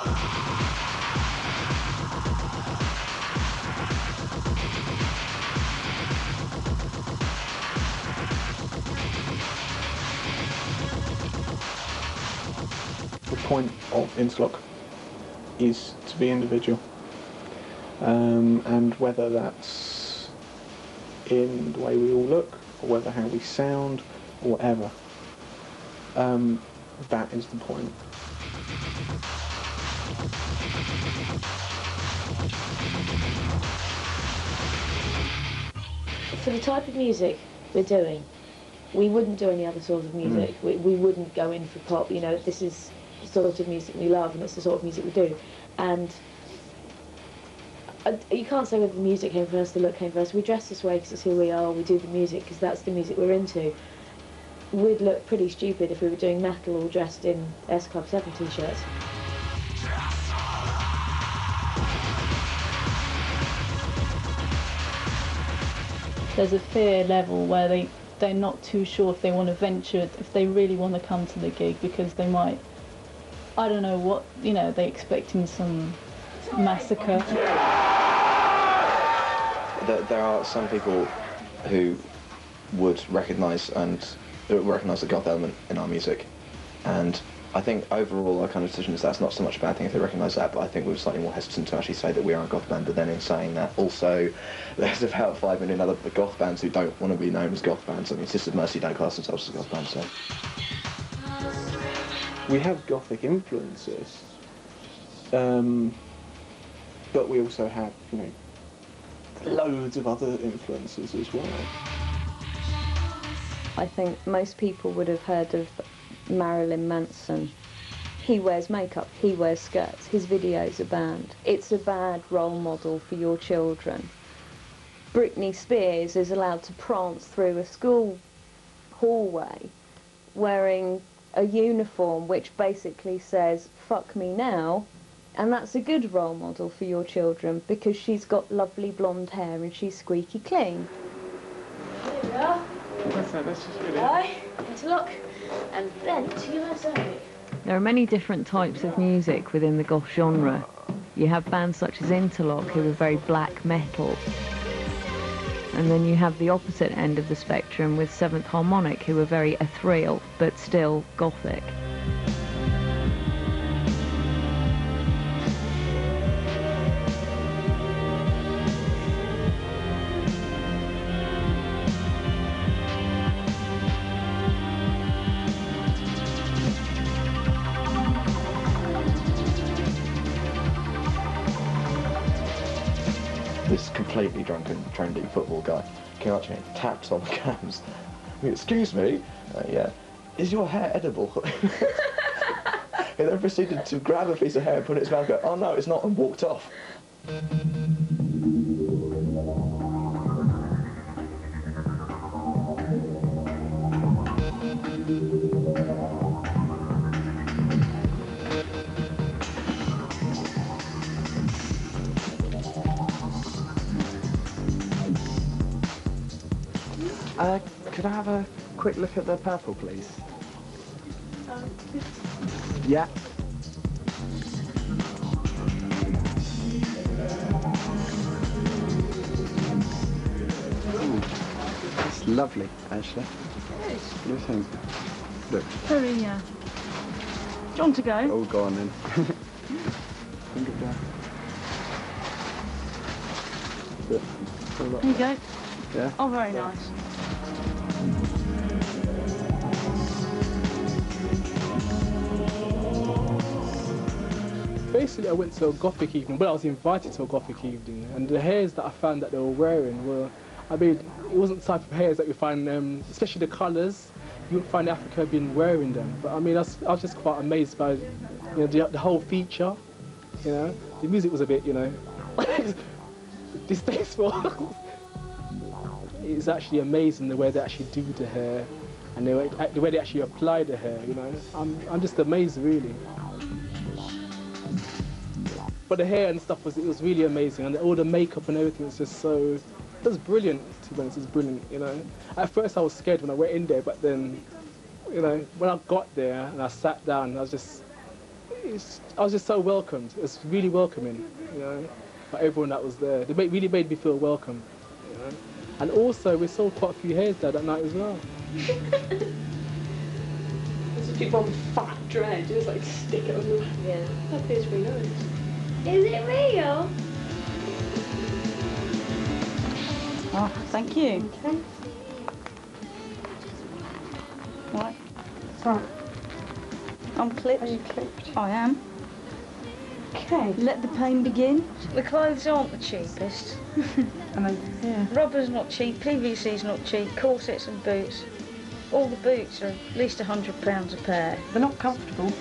The point of interlock is to be individual, and whether that's in the way we all look, or whether how we sound, or whatever, that is the point. For the type of music we're doing, we wouldn't do any other sort of music. We wouldn't go in for pop. You know, this is the sort of music we love, and it's the sort of music we do. And you can't say whether the music came first, the look came first. We dress this way because it's who we are. We do the music because that's the music we're into. We'd look pretty stupid if we were doing metal all dressed in S Club 7 t-shirts. There's a fear level where they're not too sure if they want to venture, if they really want to come to the gig, because they might, I don't know what, you know, they're expecting some massacre. There are some people who would recognise the goth element in our music, and I think overall our kind of decision is that's not so much a bad thing if they recognise that, but I think we're slightly more hesitant to actually say that we are a goth band. But then in saying that, also there's about 5 million other goth bands who don't want to be known as goth bands. I mean, Sisters of Mercy don't class themselves as a goth band, so. We have gothic influences, but we also have, you know, loads of other influences as well. I think most people would have heard of Marilyn Manson. He wears makeup, he wears skirts, his videos are banned. It's a bad role model for your children. Britney Spears is allowed to prance through a school hallway wearing a uniform which basically says, "Fuck me now," and that's a good role model for your children because she's got lovely blonde hair and she's squeaky clean. Here we are. Hi, interlock, and then to USA. There are many different types of music within the goth genre. You have bands such as Interlock, who are very black metal. And then you have the opposite end of the spectrum with Seventh Harmonic, who are very ethereal, but still gothic. This completely drunken, trendy football guy came up to me and tapped on the cams. I mean, excuse me, yeah, is your hair edible? He then proceeded to grab a piece of hair and put it in his mouth and go, "Oh no, it's not," and walked off. Could I have a quick look at the purple, please? Yeah. Ooh, it's lovely, actually. What do you think? Look. Very, yeah. Do you want to go? Oh, go on then. There you go. Yeah. Oh, very nice. Basically, I went to a gothic evening, but I was invited to a gothic evening, and the hairs that I found that they were wearing were, I mean, it wasn't the type of hairs that you find, especially the colours, you wouldn't find Africa being wearing them. But I mean, I was just quite amazed by, you know, the whole feature, you know. The music was a bit, you know, distasteful. It's actually amazing the way they actually do the hair, and the way they actually apply the hair, you know. I'm just amazed, really. But the hair and stuff it was really amazing, and all the makeup and everything was just so, it was brilliant, to be honest, it was brilliant, you know. At first I was scared when I went in there, but then, you know, when I got there and I sat down, I was just, I was just so welcomed. It's really welcoming, you know, by everyone that was there. They really made me feel welcome, you know. And also, we saw quite a few hairs there that night as well. There's a big one with fat dread, just like stick it on the... Yeah. That feels really nice. Is it real? Oh, thank you. Okay. Right, Right. I'm clipped. Are you clipped? I am. Okay. Let the pain begin. The clothes aren't the cheapest. I mean, yeah. Rubber's not cheap, PVC's not cheap, corsets and boots. All the boots are at least £100 a pair. They're not comfortable.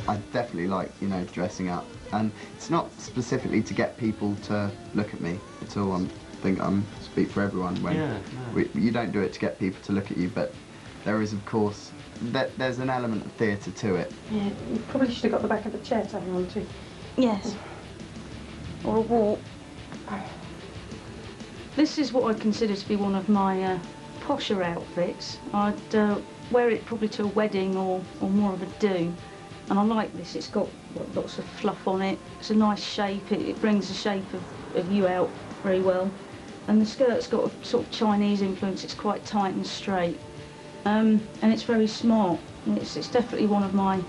I definitely like, you know, dressing up. And it's not specifically to get people to look at me at all. I think I speak for everyone when you don't do it to get people to look at you, but there is, of course, there's an element of theatre to it. Yeah, you probably should have got the back of the chair to hang on to. Yes. Or a wall. This is what I'd consider to be one of my posher outfits. I'd wear it probably to a wedding or more of a do. And I like this, it's got lots of fluff on it. It's a nice shape, it brings the shape of you out very well. And the skirt's got a sort of Chinese influence, it's quite tight and straight. And it's very smart. It's definitely one of my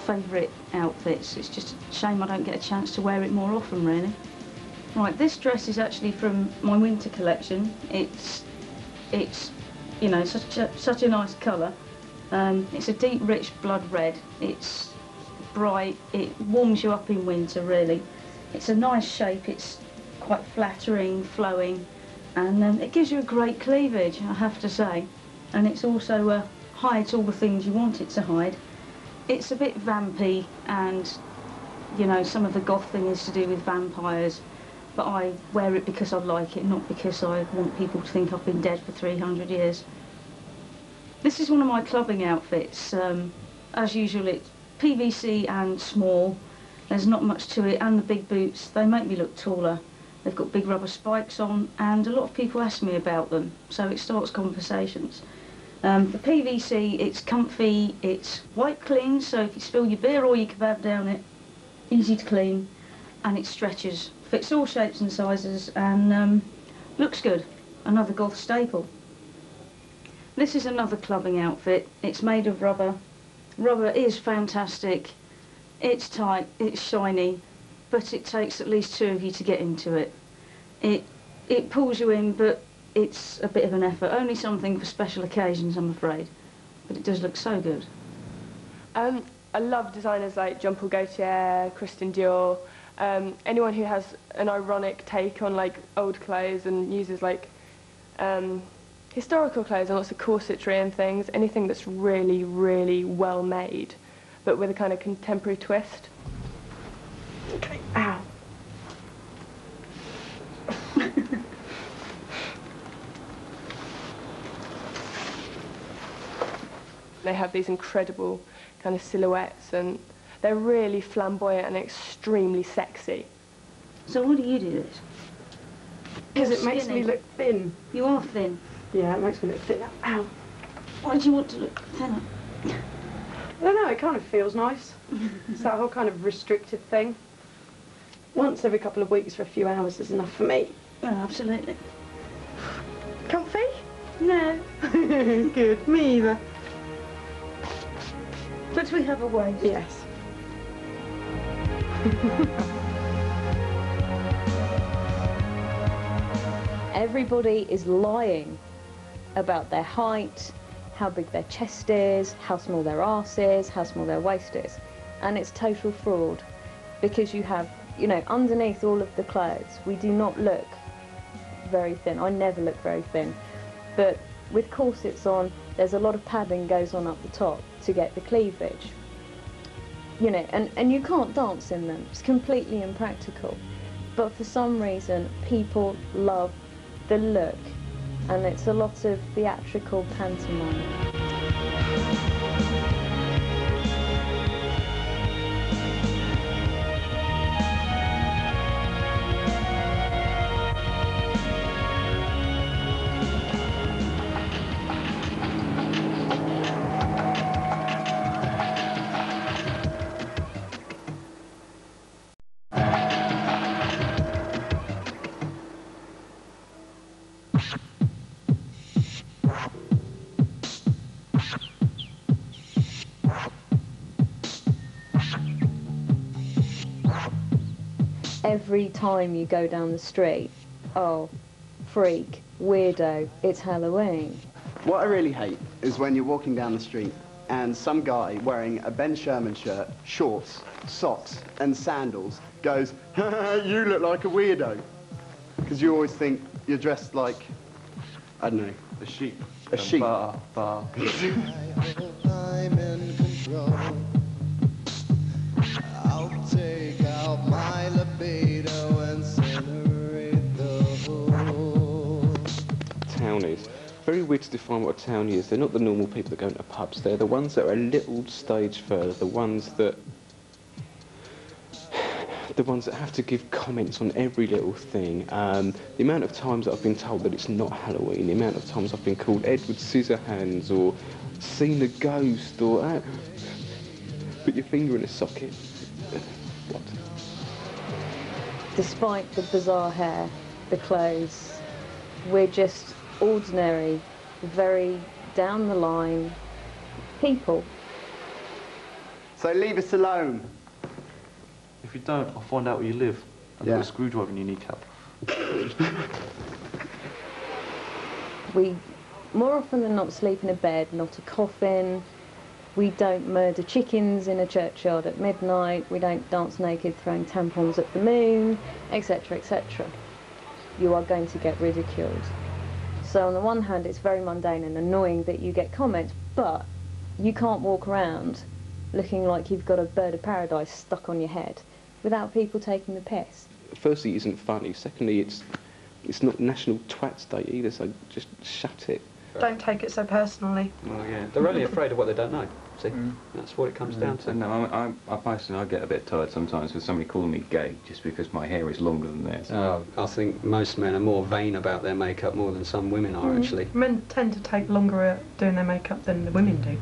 favourite outfits. It's just a shame I don't get a chance to wear it more often, really. Right, this dress is actually from my winter collection. It's you know, such a nice colour. It's a deep, rich blood red. It's bright. It warms you up in winter, really. It's a nice shape. It's quite flattering, flowing, and it gives you a great cleavage, I have to say. And it's also hides all the things you want it to hide. It's a bit vampy, and you know, some of the goth thing is to do with vampires. But I wear it because I like it, not because I want people to think I've been dead for 300 years. This is one of my clubbing outfits. As usual, it's PVC and small. There's not much to it, and the big boots, they make me look taller. They've got big rubber spikes on, and a lot of people ask me about them, so it starts conversations. The PVC, it's comfy, it's wipe clean, so if you spill your beer or your kebab down it, easy to clean, and it stretches. Fits all shapes and sizes, and looks good. Another goth staple. This is another clubbing outfit. It's made of rubber. Rubber is fantastic. It's tight, it's shiny, but it takes at least 2 of you to get into it. It pulls you in, but it's a bit of an effort. Only something for special occasions, I'm afraid. But it does look so good. I love designers like Jean Paul Gaultier, Christian Dior, anyone who has an ironic take on like old clothes and uses like historical clothes and lots of corsetry and things, anything that's really, really well made, but with a kind of contemporary twist. Okay, ow. They have these incredible kind of silhouettes, and they're really flamboyant and extremely sexy. So why do you do this? Because You're it makes skinny. me look thin. You are thin. Yeah, it makes me look thin. Ow. Why do you want to look thinner? I don't know, it kind of feels nice. It's that whole kind of restricted thing. Once every couple of weeks for a few hours is enough for me. Oh, absolutely. Comfy? No. Good, me either. But we have a waist. Yes. Everybody is lying about their height, how big their chest is, how small their arse is, how small their waist is. And it's total fraud, because you have, you know, underneath all of the clothes, we do not look very thin. I never look very thin. But with corsets on, there's a lot of padding goes on up the top to get the cleavage. You know, and you can't dance in them. It's completely impractical. But for some reason, people love the look, and it's a lot of theatrical pantomime. every time you go down the street, oh, freak, weirdo, it's Halloween. What I really hate is when you're walking down the street and some guy wearing a Ben Sherman shirt, shorts, socks and sandals goes, you look like a weirdo. Because you always think you're dressed like, I don't know, a sheep. A sheep. Bar. I'm in control. I'll take out my libido and incinerate the whole. Townies. Very weird to define what a townie is. They're not the normal people that go into pubs. They're the ones that are a little stage further. The ones that have to give comments on every little thing. The amount of times that I've been told that it's not Halloween, the amount of times I've been called Edward Scissorhands or seen a ghost or put your finger in a socket. What? Despite the bizarre hair, the clothes, we're just ordinary, very down the line people. So leave us alone. If you don't, I'll find out where you live. I've got a screwdriver in your kneecap. We, more often than not, sleep in a bed, not a coffin. We don't murder chickens in a churchyard at midnight. We don't dance naked throwing tampons at the moon, etc., etc. You are going to get ridiculed. So on the one hand, it's very mundane and annoying that you get comments, but you can't walk around looking like you've got a bird of paradise stuck on your head without people taking the piss. Firstly, it isn't funny. Secondly, it's not National Twats Day either, so just shut it. Don't take it so personally. Well, yeah, they're only afraid of what they don't know. See, that's what it comes down to. No, I personally, I get a bit tired sometimes with somebody calling me gay just because my hair is longer than theirs. I think most men are more vain about their makeup more than some women are, actually. Men tend to take longer at doing their makeup than the women do.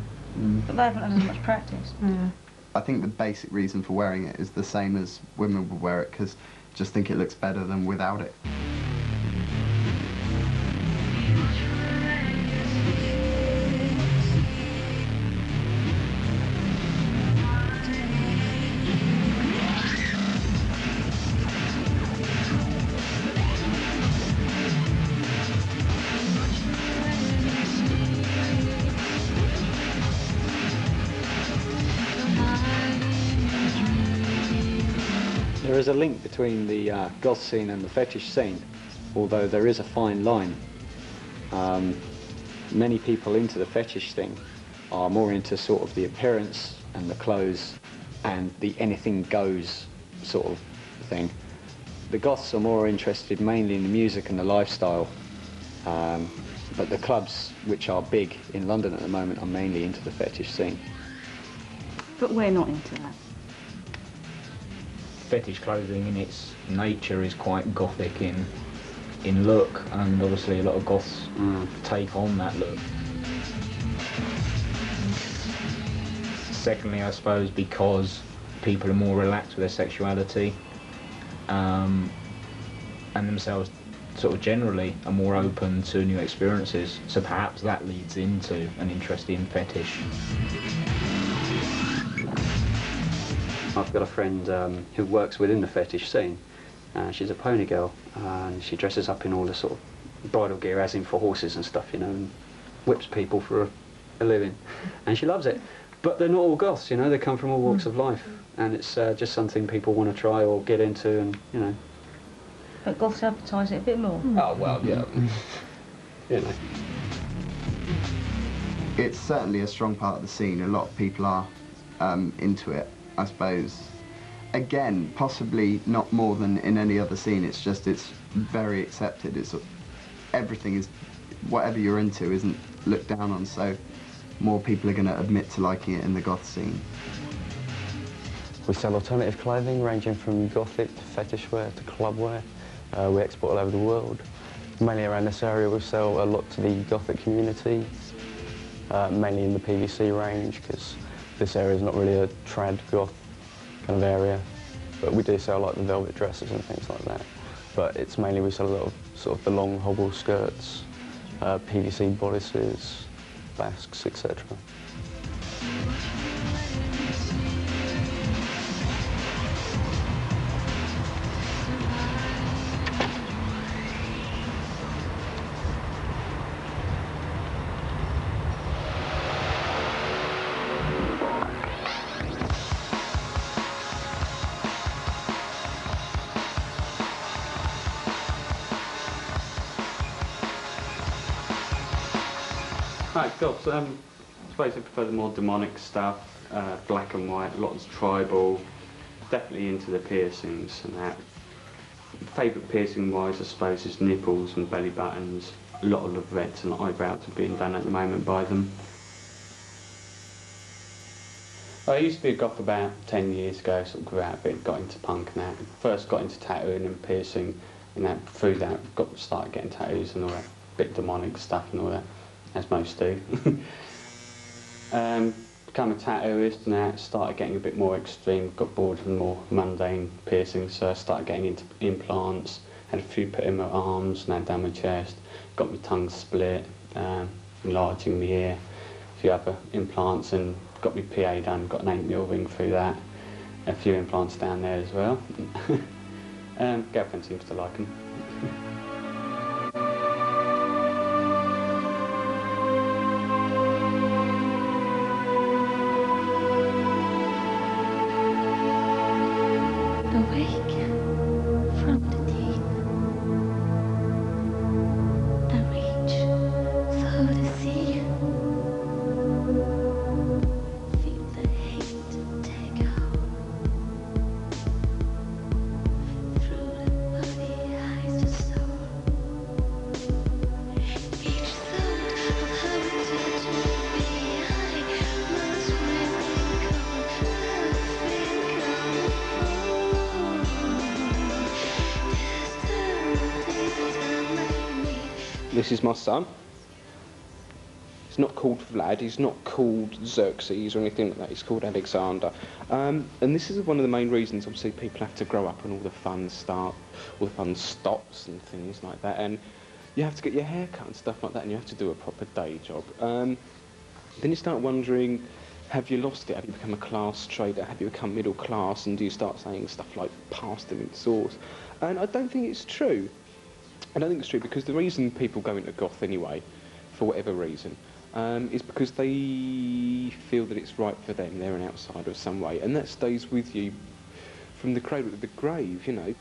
But they haven't had as much practice. Yeah. I think the basic reason for wearing it is the same as women would wear it, because just think it looks better than without it. There is a link between the goth scene and the fetish scene, although there is a fine line. Many people into the fetish thing are more into sort of the appearance and the clothes and the anything goes sort of thing. The goths are more interested mainly in the music and the lifestyle, but the clubs which are big in London at the moment are mainly into the fetish scene. But we're not into that. Fetish clothing in its nature is quite gothic in look, and obviously a lot of goths take on that look. Secondly, I suppose because people are more relaxed with their sexuality and themselves sort of generally are more open to new experiences, so perhaps that leads into an interest in fetish. I've got a friend who works within the fetish scene. She's a pony girl, and she dresses up in all the sort of bridal gear, as in for horses and stuff, you know, and whips people for a living. And she loves it. But they're not all goths, you know, they come from all walks of life. And it's just something people want to try or get into, and, you know. But goths advertise it a bit more. Oh, well, yeah. You know. It's certainly a strong part of the scene. A lot of people are into it, I suppose. Again, possibly not more than in any other scene. It's just, it's very accepted. It's everything is, whatever you're into isn't looked down on, so more people are going to admit to liking it in the goth scene. We sell alternative clothing ranging from gothic to fetish wear to club wear. We export all over the world. Mainly around this area we sell a lot to the gothic community, mainly in the PVC range, because this area is not really a trad goth kind of area. But we do sell like the velvet dresses and things like that. But it's mainly we sell a lot of sort of the long hobble skirts, PVC bodices, basques, etc. Right, Goths, I suppose I prefer the more demonic stuff, black and white, lots of tribal, definitely into the piercings and that. Favourite piercing wise, I suppose, is nipples and belly buttons. A lot of lovettes and eyebrows are being done at the moment by them. I used to be a goth about 10 years ago, sort of grew out a bit, got into punk and that. First got into tattooing and piercing, and that through that started getting tattoos and all that, bit demonic stuff and all that, as most do. Become a tattooist and that, started getting a bit more extreme, got bored of the more mundane piercings, so I started getting into implants, had a few put in my arms and had down my chest, got my tongue split, enlarging my ear, a few other implants, and got my PA done, got an 8mm ring through that, a few implants down there as well. Girlfriend seems to like them. This is my son. He's not called Vlad, he's not called Xerxes or anything like that, he's called Alexander. And this is one of the main reasons, obviously, people have to grow up and all the fun stops and things like that. And you have to get your hair cut and stuff like that, and you have to do a proper day job. Then you start wondering, have you lost it? Have you become a class trader? Have you become middle class? And do you start saying stuff like pasta in sauce? And I don't think it's true. I don't think it's true, because the reason people go into goth anyway, for whatever reason, is because they feel that it's right for them. They're an outsider of some way, and that stays with you from the cradle to the grave, you know.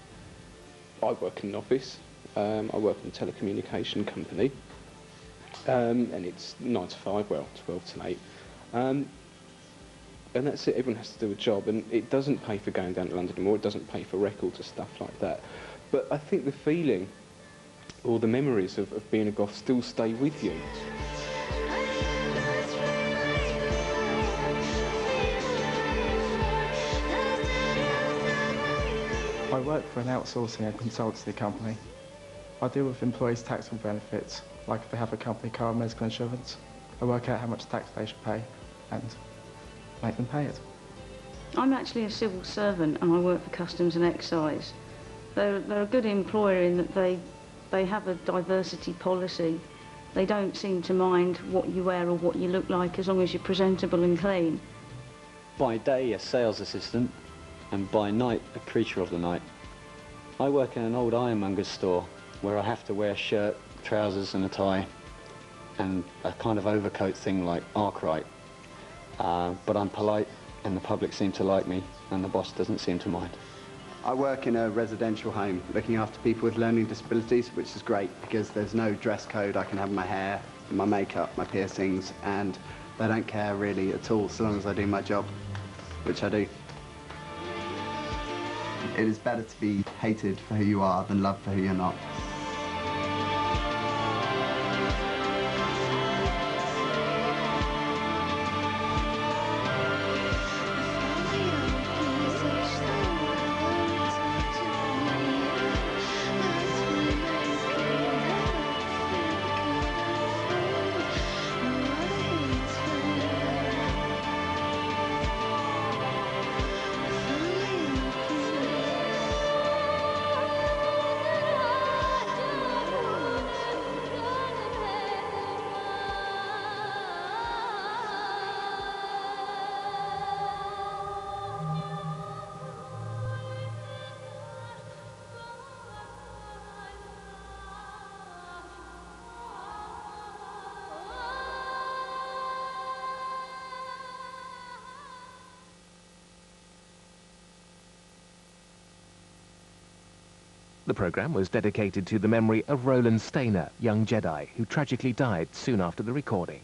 I work in an office, I work in a telecommunication company, and it's 9 to 5, well, 12 to 8. And that's it, everyone has to do a job, and it doesn't pay for going down to London anymore, it doesn't pay for records or stuff like that. But I think the feeling, or the memories of being a goth still stay with you. I work for an outsourcing and consultancy company. I deal with employees' taxable benefits, like if they have a company car or medical insurance. I work out how much tax they should pay and make them pay it. I'm actually a civil servant and I work for Customs and Excise. They're a good employer in that they have a diversity policy. They don't seem to mind what you wear or what you look like as long as you're presentable and clean. By day, a sales assistant, and by night, a creature of the night. I work in an old ironmonger's store where I have to wear a shirt, trousers and a tie, and a kind of overcoat thing like Arkwright. But I'm polite, and the public seem to like me, and the boss doesn't seem to mind. I work in a residential home looking after people with learning disabilities, which is great because there's no dress code. I can have my hair, my makeup, my piercings, and they don't care really at all so long as I do my job, which I do. It is better to be hated for who you are than loved for who you're not. The programme was dedicated to the memory of Roland Stainer, young Jedi, who tragically died soon after the recording.